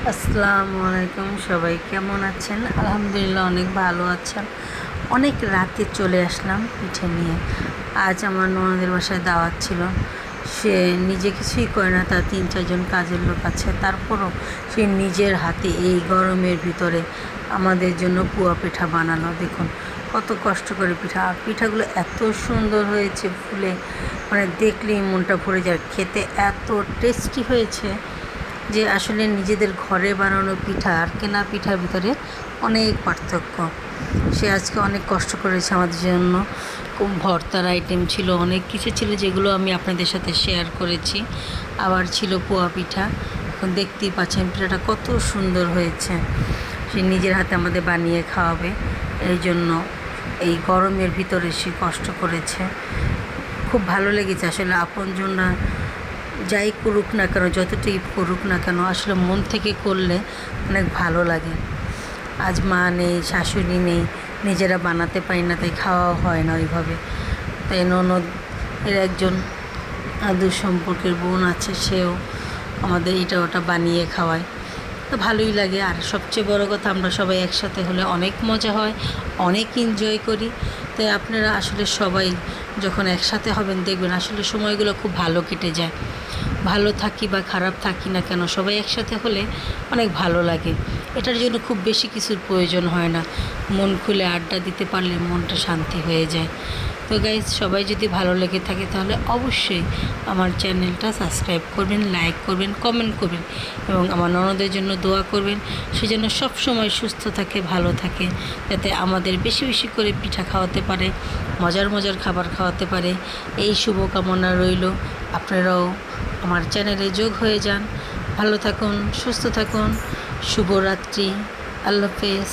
আসসালামু আলাইকুম, সবাই কেমন আছেন? আলহামদুলিল্লাহ অনেক ভালো আছেন। অনেক রাতে চলে আসলাম পিঠে নিয়ে। আজ আমার ননদের বাসায় দাওয়াত ছিল। সে নিজে কিছুই করে না, তার 3-4 জন কাজের লোক আছে, তারপরও সে নিজের হাতে এই গরমের ভিতরে আমাদের জন্য পুয়া পিঠা বানানো। দেখুন কত কষ্ট করে পিঠা, আর পিঠাগুলো এত সুন্দর হয়েছে ফুলে, মানে দেখলেই মনটা ভরে যায়। খেতে এত টেস্টি হয়েছে যে আসলে নিজেদের ঘরে বানানো পিঠা আর কেনা পিঠার ভিতরে অনেক পার্থক্য। সে আজকে অনেক কষ্ট করেছে আমাদের জন্য। খুব ভর্তার আইটেম ছিল, অনেক কিছু ছিল যেগুলো আমি আপনাদের সাথে শেয়ার করেছি। আবার ছিল পোয়া পিঠা। এখন দেখতেই পাচ্ছেন পিঠাটা কত সুন্দর হয়েছে। সে নিজের হাতে আমাদের বানিয়ে খাওয়াবে, এই জন্য এই গরমের ভিতরে সে কষ্ট করেছে। খুব ভালো লেগেছে আসলে। আপনজনরা যাই করুক না কেন, যতটাই করুক না কেন, আসলে মন থেকে করলে অনেক ভালো লাগে। আজ মা নেই, শাশুড়ি নেই, নিজেরা বানাতে পারি না, তাই খাওয়াও হয় না ওইভাবে। তাই ননদ এর একজন দূর সম্পর্কের বোন আছে, সেও আমাদের এটা ওটা বানিয়ে খাওয়ায়, তো ভালোই লাগে। আর সবচেয়ে বড় কথা, আমরা সবাই একসাথে হলে অনেক মজা হয়, অনেক এনজয় করি। তাই আপনারা আসলে সবাই যখন একসাথে হবেন দেখবেন আসলে সময়গুলো খুব ভালো কেটে যায়। ভালো থাকি বা খারাপ থাকি না কেন, সবাই একসাথে হলে অনেক ভালো লাগে। এটার জন্য খুব বেশি কিছুর প্রয়োজন হয় না, মন খুলে আড্ডা দিতে পারলে মনটা শান্তি হয়ে যায়। তো গাইজ, সবাই যদি ভালো লেগে থাকে তাহলে অবশ্যই আমার চ্যানেলটা সাবস্ক্রাইব করবেন, লাইক করবেন, কমেন্ট করবেন এবং আমার ননদের জন্য দোয়া করবেন। সে যেন সবসময় সুস্থ থাকে, ভালো থাকে, যাতে আমাদের বেশি বেশি করে পিঠা খাওয়াতে পারে, মজার মজার খাবার খাওয়াতে পারে, এই শুভকামনা রইল। আপনারাও আমার চ্যানেলে যোগ হয়ে যান। ভালো থাকুন, সুস্থ থাকুন। শুভরাত্রি। আল্লাহ হাফেজ।